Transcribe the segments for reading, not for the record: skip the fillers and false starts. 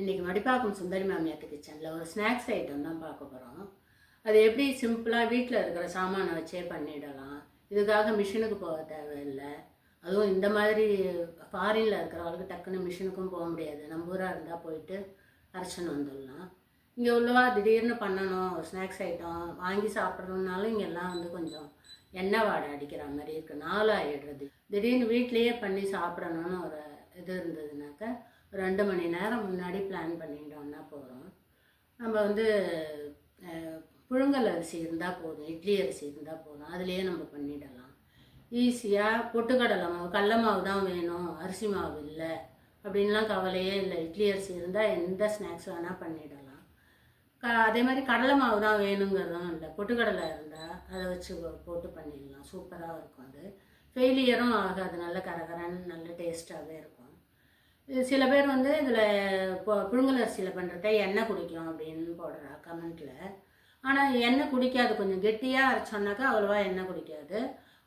இன்றைக்கி மடிப்பாக்கம் சுந்தரி மாமியாத்து கிச்சனில் ஒரு ஸ்நாக்ஸ் ஐட்டம் தான் பார்க்க போகிறோம். அது எப்படி சிம்பிளாக வீட்டில் இருக்கிற சாமானை வச்சே பண்ணிடலாம். இதுக்காக மிஷினுக்கு போக தேவையில்லை. அதுவும் இந்த மாதிரி ஃபாரினில் இருக்கிறவங்களுக்கு டக்குன்னு மிஷினுக்கும் போக முடியாது. நம்ம ஊராக இருந்தால் போயிட்டு அரைச்சின்னு வந்துடலாம். இங்கே உள்ளவா திடீர்னு பண்ணணும் ஒரு ஸ்நாக்ஸ் ஐட்டம் வாங்கி சாப்பிட்றதுனாலும் இங்கெல்லாம் கொஞ்சம் எண்ணெய் வாடை அடிக்கிற மாதிரி இருக்குது. நாளாகிடுறது. திடீர்னு வீட்லேயே பண்ணி சாப்பிடணும்னு ஒரு இது இருந்ததுனாக்கா 2 மணி நேரம் முன்னாடி பிளான் பண்ணிட்டோம்னா போகிறோம். நம்ம புழுங்கல் அரிசி இருந்தால் போதும், இட்லி அரிசி இருந்தால் போதும், அதுலேயே நம்ம பண்ணிடலாம். ஈஸியாக பொட்டுக்கடலை மாவு, கடல மாவு தான் வேணும், அரிசி மாவு இல்லை அப்படின்லாம் கவலையே இல்லை. இட்லி அரிசி இருந்தால் எந்த ஸ்நாக்ஸ் வேணால் பண்ணிடலாம். அதே மாதிரி கடலை மாவு தான் வேணுங்கிறதும் இல்லை, பொட்டுக்கடலை இருந்தால் அதை வச்சு போட்டு பண்ணிடலாம். சூப்பராக இருக்கும். அது ஃபெயிலியரும் ஆகாது, நல்ல கரகரன்னு நல்ல டேஸ்ட்டாகவே இருக்கும். சில பேர் இதில் புழுங்கல் அரிசியில் பண்ணுறத எண்ணெய் குடிக்கும் அப்படின்னு போடுறா கமெண்ட்டில். ஆனால் எண்ணெய் குடிக்காது. கொஞ்சம் கெட்டியாக அரைச்சோன்னாக்கா அவ்வளோவா எண்ணெய் குடிக்காது.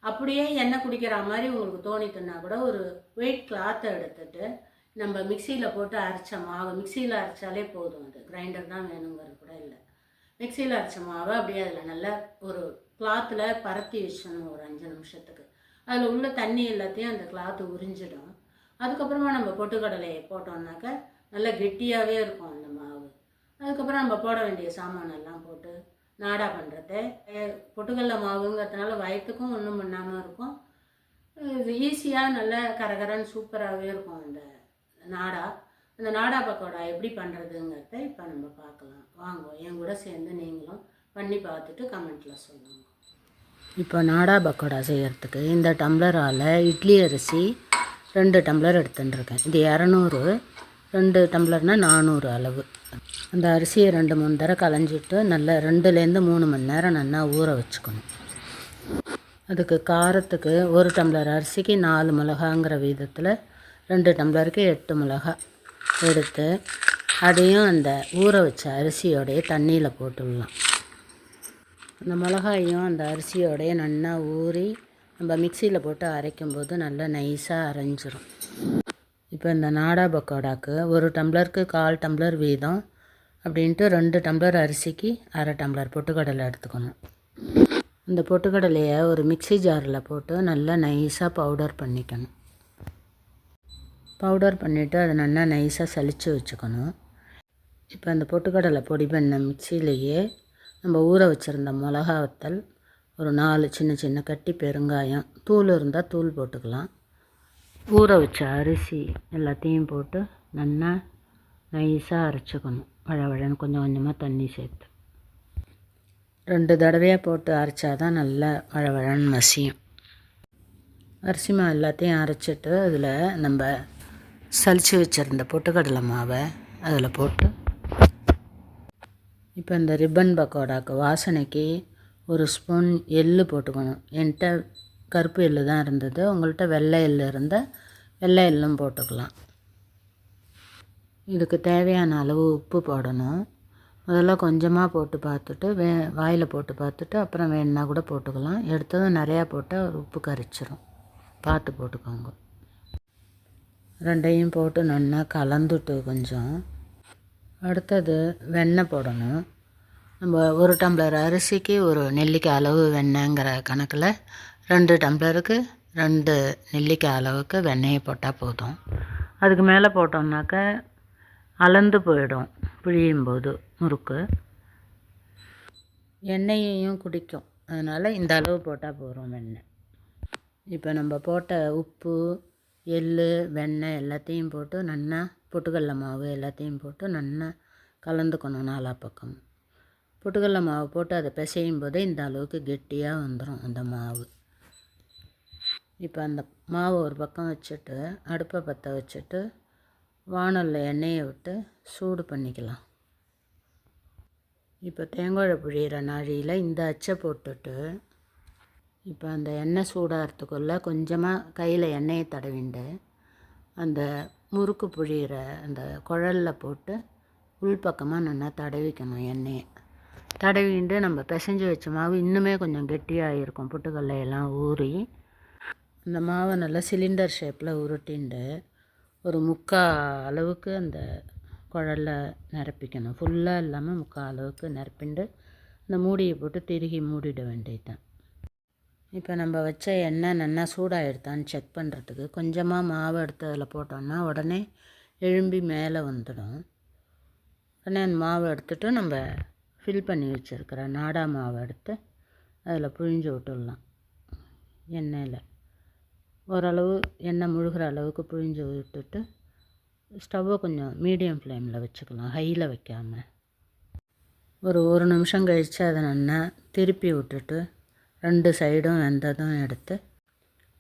அப்படியே எண்ணெய் குடிக்கிற மாதிரி உங்களுக்கு தோணித்துன்னா கூட ஒரு வெயிட் கிளாத்தை எடுத்துகிட்டு நம்ம மிக்சியில் போட்டு அரைச்ச மாவு, மிக்சியில் அரைச்சாலே போதும். அது கிரைண்டர் தான் வேணுங்கிறது கூட இல்லை. மிக்சியில் அரைச்ச மாவை அப்படியே அதில் நல்லா ஒரு கிளாத்தில் பரத்தி வச்சிடணும் ஒரு 5 நிமிஷத்துக்கு. அதில் உள்ள தண்ணி எல்லாத்தையும் அந்த கிளாத்து உறிஞ்சிடும். அதுக்கப்புறமா நம்ம பொட்டுக்கடலையை போட்டோம்னாக்கா நல்லா கெட்டியாகவே இருக்கும் அந்த மாவு. அதுக்கப்புறம் நம்ம போட வேண்டிய சாமானெல்லாம் போட்டு நாடா பண்ணுறத. பொட்டுக்கடலை மாவுங்கிறதுனால வயிற்றுக்கும் ஒன்றும் பண்ணாமல் இருக்கும். இது ஈஸியாக நல்லா கரகரன்னு சூப்பராகவே இருக்கும் அந்த நாடா. அந்த நாடா பக்கோடா எப்படி பண்ணுறதுங்கிறத இப்போ நம்ம பார்க்கலாம். வாங்க, என் கூட சேர்ந்து நீங்களும் பண்ணி பார்த்துட்டு கமெண்ட்டில் சொல்லுங்கள். இப்போ நாடா பக்கோடா செய்கிறதுக்கு இந்த டம்ளரால் இட்லி அரிசி 2 டம்ளர் எடுத்துட்டுருக்கேன். இது 200, 2 டம்ளர்னால் 400 அளவு. அந்த அரிசியை 2-3 தடவை களைஞ்சிட்டு நல்லா 2-3 மணி நேரம் நல்லா ஊற வச்சுக்கணும். அதுக்கு காரத்துக்கு 1 டம்ளர் அரிசிக்கு 4 மிளகாங்கிற விதத்தில் 2 டம்ளருக்கு 8 மிளகா எடுத்து அதையும் அந்த ஊற வச்ச அரிசியோடைய தண்ணியில் போட்டுடலாம். அந்த மிளகாயும் அந்த அரிசியோடைய நல்லா ஊறி நம்ம மிக்சியில் போட்டு அரைக்கும்போது நல்லா நைஸாக அரைஞ்சிரும். இப்போ இந்த நாடா பக்கோடாக்கு 1 டம்ளருக்கு 1/4 டம்ளர் வீதம் அப்படின்ட்டு 2 டம்ளர் அரிசிக்கு 1/2 டம்ளர் பொட்டுக்கடலை எடுத்துக்கணும். இந்த பொட்டுக்கடலையை ஒரு மிக்சி ஜாரில் போட்டு நல்லா நைஸாக பவுடர் பண்ணிக்கணும். பவுடர் பண்ணிவிட்டு அதை நல்லா நைஸாக சலித்து வச்சுக்கணும். இப்போ அந்த பொட்டுக்கடலை பொடி பண்ண மிக்சியிலேயே நம்ம ஊற வச்சுருந்த மிளகா வத்தல், ஒரு 4 சின்ன சின்ன கட்டி பெருங்காயம், தூள் இருந்தால் தூள் போட்டுக்கலாம், ஊற வச்ச அரிசி எல்லாத்தையும் போட்டு நல்லா நைஸாக அரைச்சிக்கணும். வழவழன்னு கொஞ்சம் கொஞ்சமாக தண்ணி சேர்த்து 2 தடவையாக போட்டு அரைச்சாதான் நல்லா வழவழன்னு மசியும். அரிசி மாவு எல்லாத்தையும் அரைச்சிட்டு அதில் நம்ம சலித்து வச்சுருந்த பொட்டுக்கடலை மாவை அதில் போட்டு இப்போ இந்த ரிப்பன் பக்கோடாக்கு வாசனைக்கு 1 ஸ்பூன் எள்ளு போட்டுக்கணும். என்கிட்ட கருப்பு எள்ளு தான் இருந்தது. உங்கள்கிட்ட வெள்ளை எள்ளு இருந்தால் வெள்ளை எள்ளும் போட்டுக்கலாம். இதுக்கு தேவையான அளவு உப்பு போடணும். முதல்ல கொஞ்சமாக போட்டு பார்த்துட்டு வாயில் போட்டு பார்த்துட்டு அப்புறம் வேணுன்னா கூட போட்டுக்கலாம். எடுத்ததும் நிறையா போட்டால் உப்பு கரிச்சிரும், பார்த்து போட்டுக்கோங்க. 2ஐயும் போட்டு நல்லா கலந்துட்டு கொஞ்சம் அடுத்தது வெண்ணெய் போடணும். நம்ம 1 டம்ளர் அரிசிக்கு 1 நெல்லிக்காய் அளவு வெண்ணெய்ங்கிற கணக்கில் 2 டம்ளருக்கு 2 நெல்லிக்காய் அளவுக்கு வெண்ணெயை போட்டால் போதும். அதுக்கு மேலே போட்டோம்னாக்கா அளந்து போயிடும் பிழியும்போது முறுக்கு. எண்ணெயையும் குடிக்கும், அதனால் இந்த அளவு போட்டால் போதும் வெண்ணெய். இப்போ நம்ம போட்ட உப்பு, எள்ளு, வெண்ணெய் எல்லாத்தையும் போட்டு நல்லா பொட்டுக்கடலை மாவு எல்லாத்தையும் போட்டு நல்லா கலந்துக்கணும் 4 பக்கம். பொட்டுக்கடலை மாவு போட்டு அதை பிசையும் போதே இந்த அளவுக்கு கெட்டியாக வந்துடும் அந்த மாவு. இப்போ அந்த மாவு ஒரு பக்கம் வச்சுட்டு அடுப்பை பற்ற வச்சுட்டு வாணலில் எண்ணெயை விட்டு சூடு பண்ணிக்கலாம். இப்போ தேங்காய் புழியிற நாழியில் இந்த அச்சை போட்டுட்டு இப்போ அந்த எண்ணெய் சூடாகிறதுக்குள்ளே கொஞ்சமாக கையில் எண்ணெயை தடவிண்டு அந்த முறுக்கு புழியிற அந்த குழலில் போட்டு உள்பக்கமாக நல்லா தடவிக்கணும். எண்ணெயை தடவிண்டு நம்ம பிசைஞ்சு வச்ச மாவு இன்னுமே கொஞ்சம் கெட்டியாக இருக்கும். பொட்டுக்கடலையெல்லாம் ஊறி அந்த மாவை நல்லா சிலிண்டர் ஷேப்பில் உருட்டிண்டு ஒரு 3/4 அளவுக்கு அந்த குழல்ல நிரப்பிக்கணும். ஃபுல்லாக இல்லாமல் முக்கால் அளவுக்கு நிரப்பிண்டு இந்த மூடியை போட்டு திருகி மூடிட வேண்டியதுதான். இப்போ நம்ம வச்ச எண்ணெய் நல்லா சூடாகிடுதான்னு செக் பண்ணுறதுக்கு கொஞ்சமாக மாவு எடுத்து அதில் போட்டோம்னா உடனே எழும்பி மேலே வந்துடும். உடனே அந்த மாவை எடுத்துகிட்டு நம்ம ஃபில் பண்ணி வச்சுருக்கிற நாடா மாவை எடுத்து அதில் புழிஞ்சு விட்டுடலாம். எண்ணெயில் ஓரளவு எண்ணெய் முழுகிற அளவுக்கு புழிஞ்சு விட்டுட்டு ஸ்டவ்வை கொஞ்சம் மீடியம் ஃப்ளேமில் வச்சுக்கலாம், ஹையில் வைக்காமல். ஒரு நிமிஷம் கழித்து அதை நல்லா திருப்பி விட்டுட்டு 2 சைடும் வெந்ததும் எடுத்து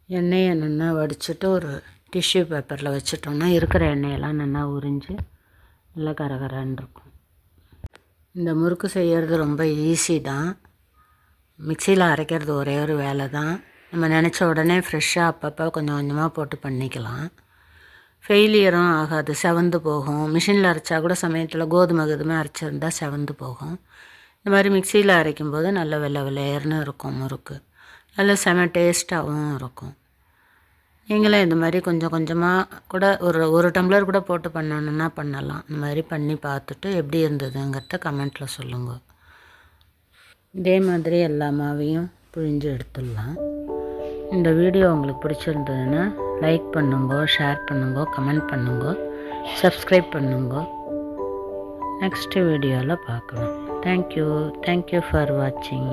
எண்ணெயை நல்லா வடிச்சிட்டு ஒரு டிஷ்யூ பேப்பரில் வச்சுட்டோம்னா இருக்கிற எண்ணெயெல்லாம் நல்லா உறிஞ்சி நல்லா கரகரன்னு இருக்கும். இந்த முறுக்கு செய்கிறது ரொம்ப ஈஸி தான். மிக்சியில் அரைக்கிறது ஒரே ஒரு வேலை தான். நம்ம நினச்ச உடனே ஃப்ரெஷ்ஷாக அப்பப்போ கொஞ்சம் கொஞ்சமாக போட்டு பண்ணிக்கலாம். ஃபெயிலியரும் ஆகாது, செவந்து போகும். மிஷினில் அரைச்சா கூட சமயத்தில் கோதுமை அரைச்சிருந்தா செவந்து போகும். இந்த மாதிரி மிக்சியில் அரைக்கும்போது நல்ல வெள்ளையர்னு இருக்கும் முறுக்கு, நல்ல செம டேஸ்ட்டாகவும் இருக்கும். நீங்களும் இந்த மாதிரி கொஞ்சம் கொஞ்சமாக கூட ஒரு டம்ளர் கூட போட்டு பண்ணணுன்னா பண்ணலாம். இந்த மாதிரி பண்ணி பார்த்துட்டு எப்படி இருந்ததுங்கிறத கமெண்ட்டில் சொல்லுங்கள். இதே மாதிரி எல்லா மாவையும் புழிஞ்சு எடுத்துடலாம். இந்த வீடியோ உங்களுக்கு பிடிச்சிருந்ததுன்னா லைக் பண்ணுங்க, ஷேர் பண்ணுங்க, கமெண்ட் பண்ணுங்க, சப்ஸ்கிரைப் பண்ணுங்க. நெக்ஸ்ட் வீடியோவில் பார்க்கலாம். தேங்க்யூ ஃபார் வாட்சிங்.